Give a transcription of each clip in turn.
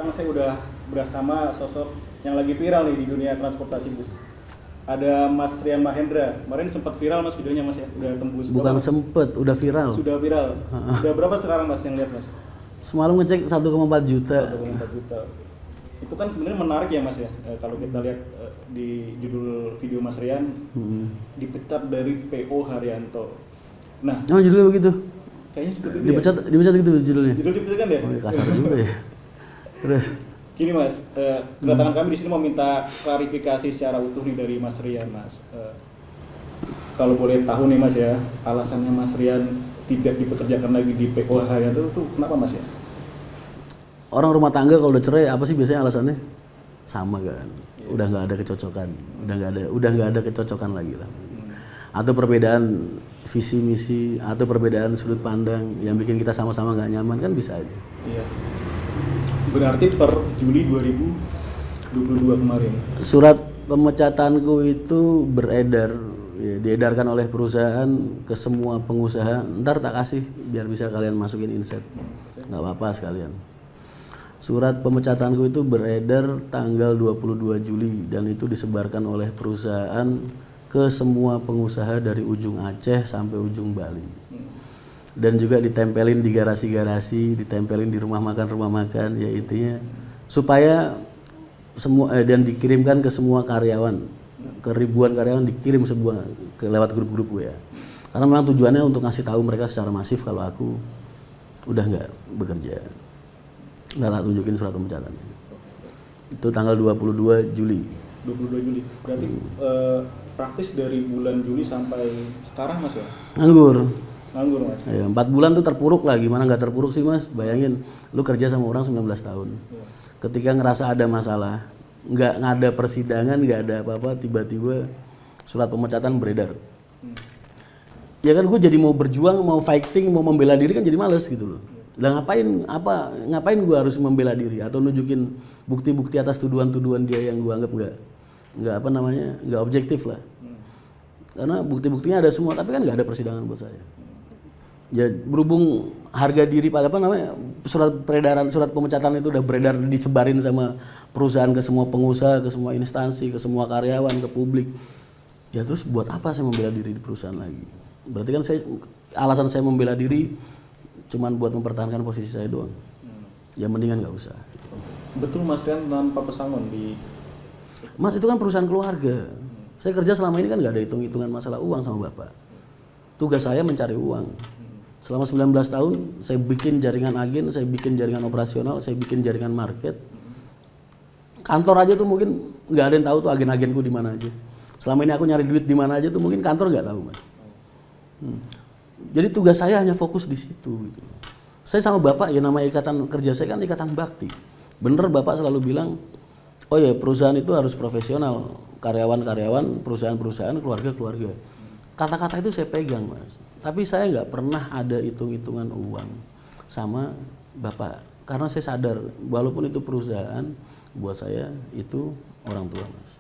sekarang saya udah bersama sosok yang lagi viral nih di dunia transportasi bus. Ada Mas Rian Mahendra. Kemarin sempat viral Mas videonya Mas ya. Udah tembus Bukan berapa, sempet, udah viral. Sudah viral. Udah berapa sekarang Mas yang lihat Mas? Semalam ngecek 1,4 juta. 1,4 juta. Itu kan sebenarnya menarik ya Mas ya. Kalau kita lihat di judul video Mas Rian, dipecat dari PO Haryanto. Nah, Judulnya begitu. kayaknya seperti itu. Dipecat gitu judulnya. Judul dipecat kan ya? Oh, kasar juga ya. Terus Gini Mas, kedatangan kami di sini meminta klarifikasi secara utuh nih dari Mas Rian Mas. Kalau boleh tahu nih Mas ya, alasannya Mas Rian tidak dipekerjakan lagi di PO Haryanto itu kenapa Mas ya? orang rumah tangga kalau udah cerai apa sih biasanya alasannya? Sama kan. Udah nggak ada kecocokan. Udah nggak ada kecocokan lagi lah. Atau perbedaan visi misi atau perbedaan sudut pandang yang bikin kita sama-sama nggak nyaman kan bisa aja. Iya. Berarti per Juli 2022 kemarin. Surat pemecatanku itu beredar, ya, diedarkan oleh perusahaan ke semua pengusaha. Ntar tak kasih biar bisa kalian masukin inset, nggak apa-apa sekalian. Surat pemecatanku itu beredar tanggal 22 Juli dan itu disebarkan oleh perusahaan ke semua pengusaha dari ujung Aceh sampai ujung Bali. Dan juga ditempelin di garasi-garasi, ditempelin di rumah makan, ya intinya supaya semua dan dikirimkan ke semua karyawan, ke ribuan karyawan dikirim lewat grup-grup WA. Karena memang tujuannya untuk ngasih tahu mereka secara masif kalau aku udah nggak bekerja. Nggak tunjukin surat pemecatannya. Itu tanggal 22 Juli. 22 Juli. Berarti praktis dari bulan Juli sampai sekarang Mas ya? Nganggur Mas. Ya, 4 bulan tuh terpuruk lah, gimana nggak terpuruk sih Mas? Bayangin, lu kerja sama orang 19 tahun. Ketika ngerasa ada masalah, nggak ada persidangan, nggak ada apa-apa, tiba-tiba surat pemecatan beredar. Ya kan gue jadi mau berjuang, mau fighting, mau membela diri kan jadi males gitu loh. Lah ngapain gue harus membela diri atau nunjukin bukti-bukti atas tuduhan-tuduhan dia yang gue anggap nggak objektif lah. Karena bukti-buktinya ada semua, tapi kan nggak ada persidangan buat saya. Ya berhubung harga diri pada surat pemecatan itu udah beredar, disebarin sama perusahaan ke semua pengusaha, ke semua instansi, ke semua karyawan, ke publik. Ya terus buat apa saya membela diri di perusahaan lagi? Berarti kan alasan saya membela diri cuman buat mempertahankan posisi saya doang. Ya mendingan nggak usah. Betul Mas Rian tanpa pesangon di. Mas itu kan perusahaan keluarga. Saya kerja selama ini kan nggak ada hitung-hitungan masalah uang sama bapak. Tugas saya mencari uang. Selama 19 tahun saya bikin jaringan agen, saya bikin jaringan operasional, saya bikin jaringan market. Kantor aja tuh mungkin nggak ada yang tahu tuh agen-agenku di mana aja. Selama ini aku nyari duit di mana aja tuh mungkin kantor nggak tahu Mas. Jadi tugas saya hanya fokus di situ. Gitu. Saya sama bapak ya nama ikatan kerja saya kan ikatan bakti. Bener bapak selalu bilang, oh ya perusahaan itu harus profesional, karyawan-karyawan, perusahaan-perusahaan, keluarga-keluarga. Kata-kata itu saya pegang Mas. Tapi saya nggak pernah ada hitung-hitungan uang sama bapak. Karena saya sadar walaupun itu perusahaan, buat saya itu orang tua Mas.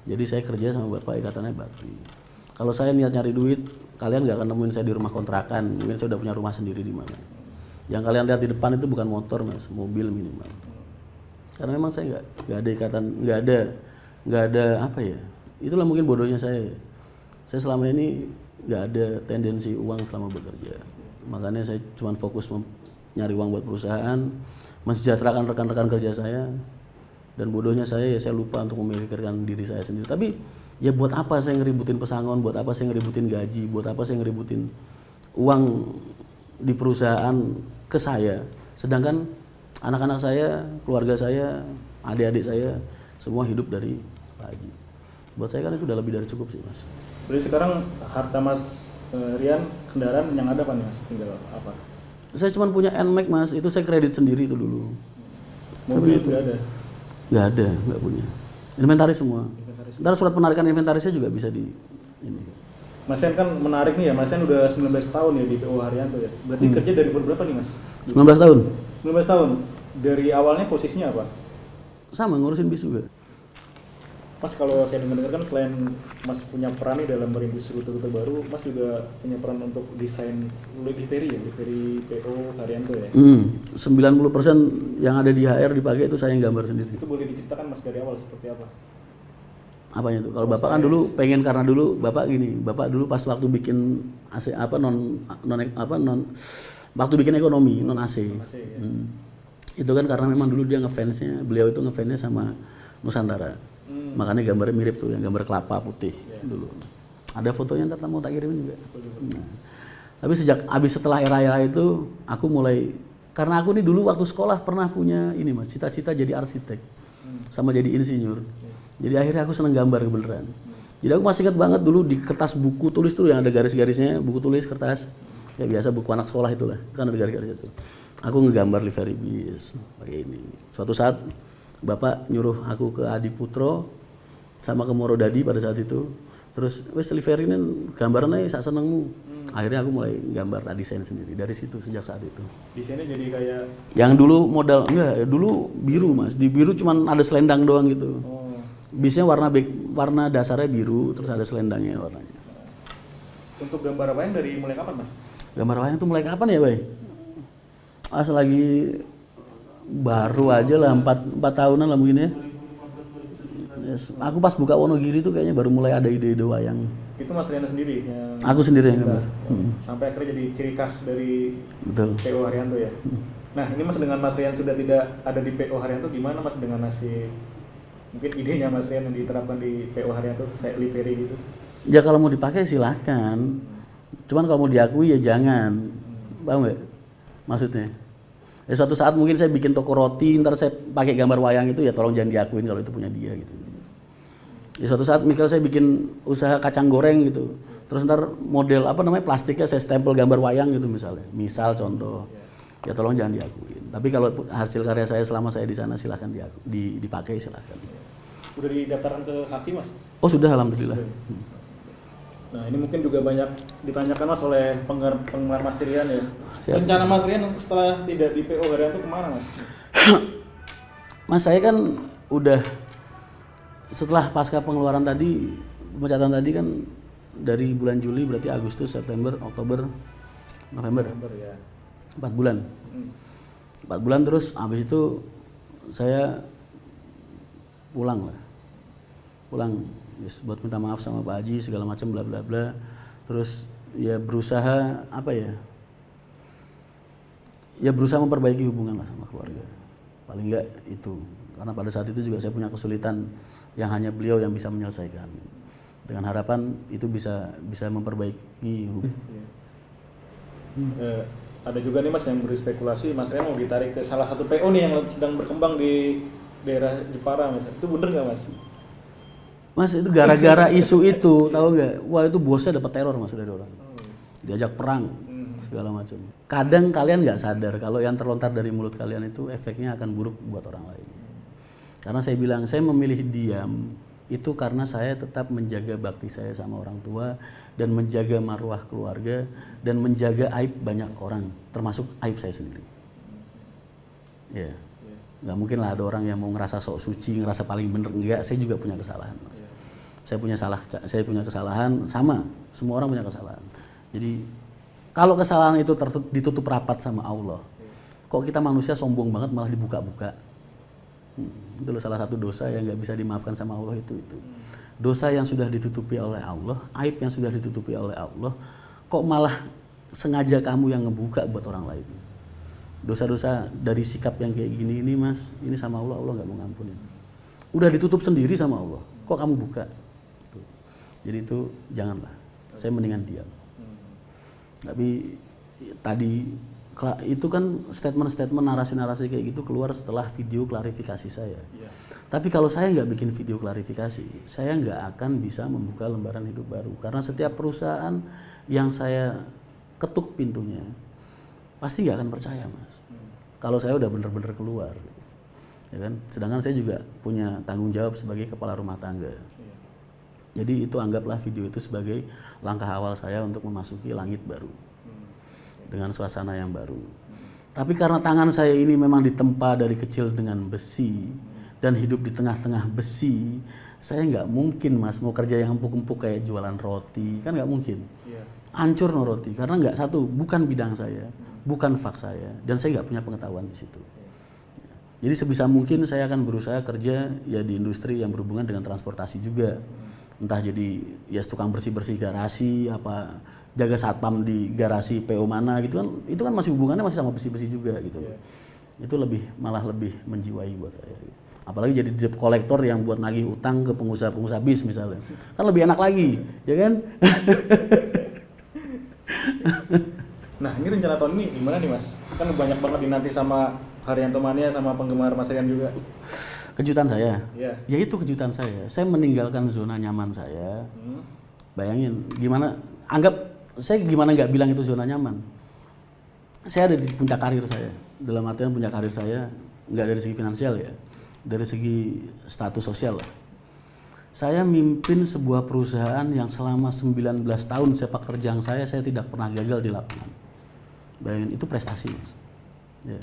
Jadi saya kerja sama bapak ikatannya bakti. Kalau saya niat nyari duit, kalian nggak akan nemuin saya di rumah kontrakan. Mungkin saya udah punya rumah sendiri di mana. Yang kalian lihat di depan itu bukan motor Mas, mobil minimal. Karena memang saya nggak ada ikatan, nggak ada apa ya. Itulah mungkin bodohnya saya. Saya selama ini nggak ada tendensi uang selama bekerja. Makanya saya cuma fokus nyari uang buat perusahaan, mensejahterakan rekan-rekan kerja saya. Dan bodohnya saya lupa untuk memikirkan diri saya sendiri. Tapi ya buat apa saya ngeributin pesangon, buat apa saya ngeributin gaji, buat apa saya ngeributin uang di perusahaan ke saya. Sedangkan anak-anak saya, keluarga saya, adik-adik saya semua hidup dari Pak Haji. Buat saya kan itu udah lebih dari cukup sih Mas. Jadi sekarang harta Mas Rian, kendaraan yang ada apa nih Mas? Tinggal apa? Saya cuma punya NMAX Mas, itu saya kredit sendiri itu dulu. Mobil itu nggak ada? Nggak ada, nggak punya. Inventaris semua. Ntar surat penarikan inventarisnya juga bisa di ini. Mas Rian kan menarik nih ya, Mas Rian udah 19 tahun ya di PO Haryanto ya. Berarti kerja dari berapa nih Mas? 19 tahun. 19 tahun. Dari awalnya posisinya apa? Sama ngurusin bis juga. Mas kalau saya dengar kan selain Mas punya peran nih dalam merintis rute-rute baru, Mas juga punya peran untuk desain livery PO Haryanto ya. 90% yang ada di HR dipakai itu saya yang gambar sendiri. Itu boleh diceritakan Mas dari awal seperti apa? Apanya tuh? Kalau Bapak kan dulu pengen, karena dulu Bapak gini, Bapak dulu pas waktu bikin AC waktu bikin ekonomi non AC. Ya. Itu kan karena memang dulu dia ngefansnya, beliau itu ngefansnya sama Nusantara. Makanya gambarnya mirip tuh, yang gambar kelapa putih dulu. Ada fotonya, ntar mau tak kirimin juga. Nah, tapi setelah era-era itu aku mulai, karena aku nih dulu waktu sekolah pernah punya ini Mas, cita-cita jadi arsitek sama jadi insinyur. Jadi akhirnya aku seneng gambar kebenaran. Jadi aku masih ingat banget dulu di kertas buku tulis tuh yang ada garis-garisnya, buku tulis kertas. Ya biasa buku anak sekolah itulah, kan ada garis-garis itu. Aku ngegambar livery bis pakai ini. Suatu saat Bapak nyuruh aku ke Adi Putro sama ke Morodadi pada saat itu. Terus wes livery ini gambarnya sak senengmu. Akhirnya aku mulai gambar desain sendiri dari situ, sejak saat itu. Desainnya jadi kayak yang dulu modal dulu biru Mas. Di biru cuman ada selendang doang gitu. Bisnya warna dasarnya biru, terus ada selendangnya warnanya. Untuk gambar wayang dari mulai kapan Mas? Gambar wayang itu mulai kapan ya, Bay? Lagi baru aja lah, 4 tahunan lah mungkin ya. Yes. Aku pas buka Wonogiri itu kayaknya baru mulai ada ide-ide wayang. Itu Mas Riana sendiri yang aku sendiri yang gambar. Sampai akhirnya jadi ciri khas dari PO Haryanto ya. Nah ini Mas dengan Mas Rian sudah tidak ada di PO Haryanto, gimana Mas dengan mungkin idenya Mas Rian yang diterapkan di PO Haryanto, saya livery gitu? Ya kalau mau dipakai silahkan. Cuman kalau mau diakui ya jangan. Paham nggak maksudnya? Ya suatu saat mungkin saya bikin toko roti, ntar saya pakai gambar wayang itu, ya tolong jangan diakuin kalau itu punya dia gitu. Ya suatu saat mikir saya bikin usaha kacang goreng gitu, terus ntar model plastiknya saya stempel gambar wayang gitu misalnya. Misal contoh, ya tolong jangan diakuin. Tapi kalau hasil karya saya selama saya di sana silahkan dipakai silahkan. Udah didaftarkan ke HAKI Mas? Oh sudah, alhamdulillah. Nah ini mungkin juga banyak ditanyakan Mas oleh penggemar Mas Rian ya. Siap. Rencana Mas Rian setelah tidak di PO Haryanto kemana Mas? Mas saya kan udah setelah pasca pengeluaran tadi, pemecatan tadi kan dari bulan Juli, berarti Agustus, September, Oktober, November ya. 4 bulan. 4 bulan terus habis itu saya pulang yes, buat minta maaf sama Pak Haji segala macam bla bla bla. Terus ya berusaha berusaha memperbaiki hubungan lah sama keluarga. Paling enggak itu. Karena pada saat itu juga saya punya kesulitan yang hanya beliau yang bisa menyelesaikan. Dengan harapan itu bisa memperbaiki hubungan. Ada juga nih Mas yang berspekulasi Mas Rian mau ditarik ke salah satu PO nih yang sedang berkembang di daerah Jepara Mas. Itu bener nggak Mas? Mas itu gara-gara isu itu, tahu nggak? Wah itu bosnya dapat teror Mas dari orang. Diajak perang segala macam. Kadang kalian nggak sadar kalau yang terlontar dari mulut kalian itu efeknya akan buruk buat orang lain. Karena saya bilang saya memilih diam itu karena saya tetap menjaga bakti saya sama orang tua dan menjaga marwah keluarga dan menjaga aib banyak orang, termasuk aib saya sendiri. Ya. Nggak mungkin lah ada orang yang mau ngerasa sok suci, ngerasa paling bener. Enggak, saya juga punya kesalahan. Saya punya kesalahan, sama, semua orang punya kesalahan. Jadi kalau kesalahan itu ditutup rapat sama Allah, kok kita manusia sombong banget malah dibuka-buka. Itu salah satu dosa yang nggak bisa dimaafkan sama Allah itu. Dosa yang sudah ditutupi oleh Allah, aib yang sudah ditutupi oleh Allah, kok malah sengaja kamu yang ngebuka buat orang lain. Dosa-dosa dari sikap yang kayak gini ini Mas, ini sama Allah nggak mau ngampunin. Udah ditutup sendiri sama Allah, kok kamu buka? Tuh. Jadi itu janganlah, saya mendingan diam. Tapi tadi itu kan statement-statement narasi-narasi kayak gitu keluar setelah video klarifikasi saya. Tapi kalau saya nggak bikin video klarifikasi, saya nggak akan bisa membuka lembaran hidup baru. Karena setiap perusahaan yang saya ketuk pintunya, pasti nggak akan percaya Mas. Kalau saya udah bener-bener keluar, ya kan. Sedangkan saya juga punya tanggung jawab sebagai kepala rumah tangga. Jadi itu anggaplah video itu sebagai langkah awal saya untuk memasuki langit baru dengan suasana yang baru. Tapi karena tangan saya ini memang ditempa dari kecil dengan besi dan hidup di tengah-tengah besi Saya nggak mungkin mas mau kerja yang empuk-empuk kayak jualan roti, kan nggak mungkin. Iya. Hancur no roti, karena nggak satu, bukan bidang saya, bukan fak saya, dan saya nggak punya pengetahuan di situ. Jadi sebisa mungkin saya akan berusaha kerja ya di industri yang berhubungan dengan transportasi juga. Entah jadi ya tukang bersih-bersih garasi, apa jaga satpam di garasi PO mana gitu kan, itu kan masih hubungannya masih sama bersih-bersih juga gitu. Itu malah lebih menjiwai buat saya. Apalagi jadi debt collector yang buat nagih utang ke pengusaha-pengusaha bis misalnya. Kan lebih enak lagi, ya kan? Nah, ini rencana tahun ini gimana nih Mas? Kan banyak banget dinanti sama Haryanto Mania sama penggemar Mas Rian juga. Kejutan saya? Iya. Ya itu kejutan saya. Saya meninggalkan zona nyaman saya. Bayangin, gimana nggak bilang itu zona nyaman? Saya ada di puncak karir saya. Dalam artian puncak karir saya, nggak dari segi finansial ya. Dari segi status sosial lah. Saya mimpin sebuah perusahaan yang selama 19 tahun sepak terjang saya tidak pernah gagal di lapangan. Bayangin, itu prestasi mas. Ya.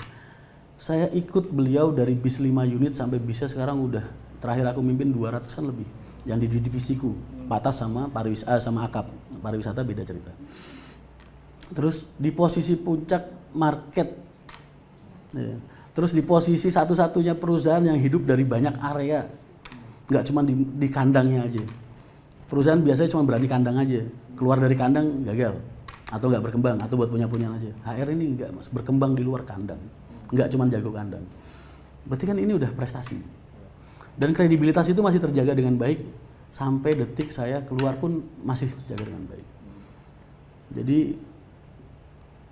Saya ikut beliau dari bis 5 unit sampai bisnya sekarang udah, terakhir aku mimpin 200-an lebih. Yang di divisiku, Patas sama sama Akap. Pariwisata beda cerita. Terus di posisi puncak market. Ya. Terus di posisi satu-satunya perusahaan yang hidup dari banyak area, nggak cuma di kandangnya aja. Perusahaan biasanya cuma berani kandang aja, keluar dari kandang gagal, atau nggak berkembang, atau buat punya-punyaan aja. HR ini nggak mas, berkembang di luar kandang, nggak cuma jago kandang. Berarti kan ini udah prestasi. Dan kredibilitas itu masih terjaga dengan baik, sampai detik saya keluar pun masih terjaga dengan baik. Jadi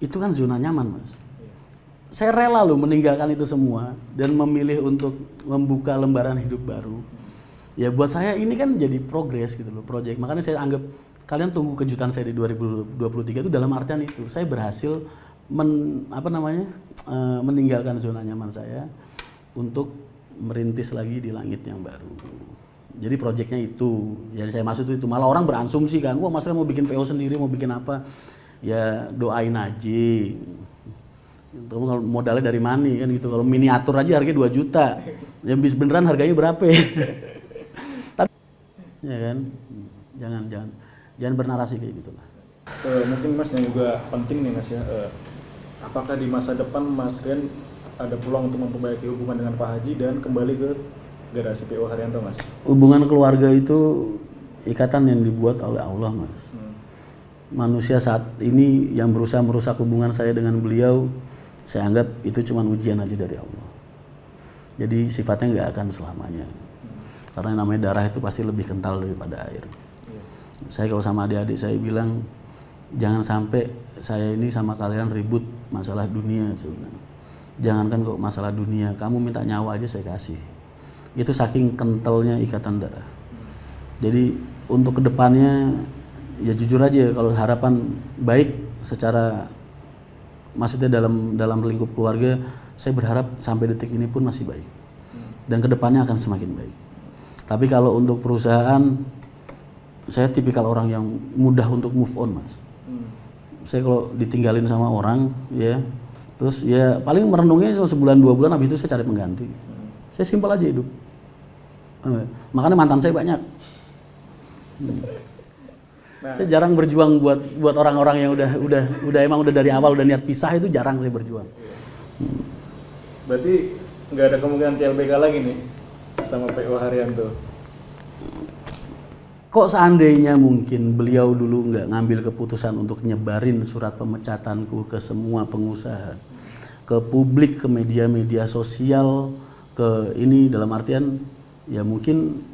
itu kan zona nyaman mas. Saya rela loh meninggalkan itu semua dan memilih untuk membuka lembaran hidup baru. Ya buat saya ini kan jadi progres gitu loh, project. Makanya saya anggap kalian tunggu kejutan saya di 2023 itu dalam artian itu. Saya berhasil meninggalkan zona nyaman saya untuk merintis lagi di langit yang baru. Jadi projectnya itu, yang saya maksud itu malah orang berasumsi kan, wah Mas Rian mau bikin PO sendiri, mau bikin apa? Ya doain aja. Kamu kalau modalnya dari mana kan gitu. Kalau miniatur aja harganya 2 juta. Yang bis beneran harganya berapa? Tapi ya kan, jangan bernarasi kayak gitulah. Mungkin Mas yang juga penting nih Mas ya. Apakah di masa depan Mas Rian ada peluang untuk memperbaiki hubungan dengan Pak Haji dan kembali ke garasi PO Haryanto Mas? Hubungan keluarga itu ikatan yang dibuat oleh Allah Mas. Manusia saat ini yang berusaha merusak hubungan saya dengan beliau, saya anggap itu cuma ujian aja dari Allah. Jadi sifatnya nggak akan selamanya. Karena namanya darah itu pasti lebih kental daripada air. Saya kalau sama adik-adik saya bilang, jangan sampai saya ini sama kalian ribut masalah dunia sebenarnya. Jangankan kok masalah dunia, kamu minta nyawa aja saya kasih. Itu saking kentalnya ikatan darah. Jadi untuk kedepannya ya jujur aja, kalau harapan baik secara maksudnya dalam lingkup keluarga, saya berharap sampai detik ini pun masih baik dan kedepannya akan semakin baik. Tapi kalau untuk perusahaan, saya tipikal orang yang mudah untuk move on mas. Saya kalau ditinggalin sama orang ya, terus ya paling merenungnya sebulan 2 bulan, habis itu saya cari pengganti. Saya simpel aja hidup. Makanya mantan saya banyak. Saya jarang berjuang buat orang-orang yang udah dari awal udah niat pisah, itu jarang saya berjuang. Berarti nggak ada kemungkinan CLBK lagi nih sama PO Haryanto? Kok seandainya mungkin beliau dulu nggak ngambil keputusan untuk nyebarin surat pemecatanku ke semua pengusaha, ke publik, ke media-media sosial, ke ini dalam artian ya mungkin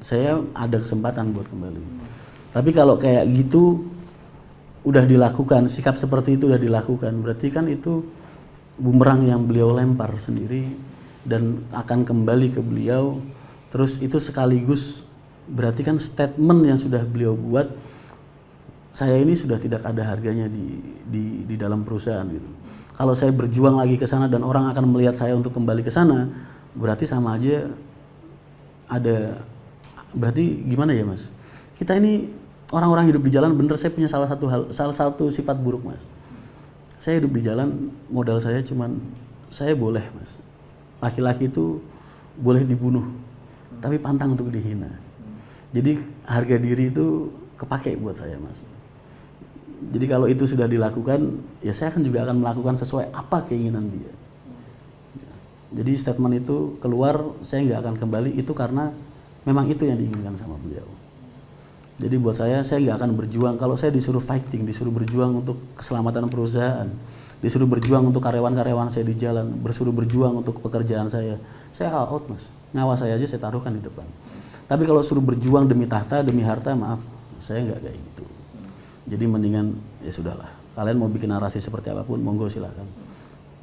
saya ada kesempatan buat kembali. Tapi kalau kayak gitu udah dilakukan, sikap seperti itu udah dilakukan, berarti kan itu bumerang yang beliau lempar sendiri dan akan kembali ke beliau. Terus itu sekaligus berarti kan statement yang sudah beliau buat, saya ini sudah tidak ada harganya di dalam perusahaan gitu. Kalau saya berjuang lagi ke sana dan orang akan melihat saya untuk kembali ke sana, berarti sama aja berarti gimana ya mas? Kita ini orang-orang hidup di jalan, bener saya punya salah satu sifat buruk mas. Saya hidup di jalan, modal saya cuman, saya boleh mas, laki-laki itu boleh dibunuh tapi pantang untuk dihina. Jadi harga diri itu kepake buat saya, Mas. Jadi kalau itu sudah dilakukan, ya saya juga akan melakukan sesuai apa keinginan dia. Jadi statement itu keluar, saya nggak akan kembali, itu karena memang itu yang diinginkan sama beliau. Jadi buat saya nggak akan berjuang, kalau saya disuruh fighting, disuruh berjuang untuk keselamatan perusahaan, disuruh berjuang untuk karyawan-karyawan saya di jalan, disuruh berjuang untuk pekerjaan saya all out, Mas. Nyawa saya aja saya taruhkan di depan. Tapi kalau suruh berjuang demi tahta, demi harta, maaf, saya nggak kayak gitu. Jadi mendingan, ya sudahlah, kalian mau bikin narasi seperti apapun, monggo silakan.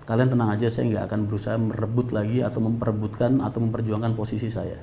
Kalian tenang aja, saya nggak akan berusaha merebut lagi atau memperebutkan atau memperjuangkan posisi saya.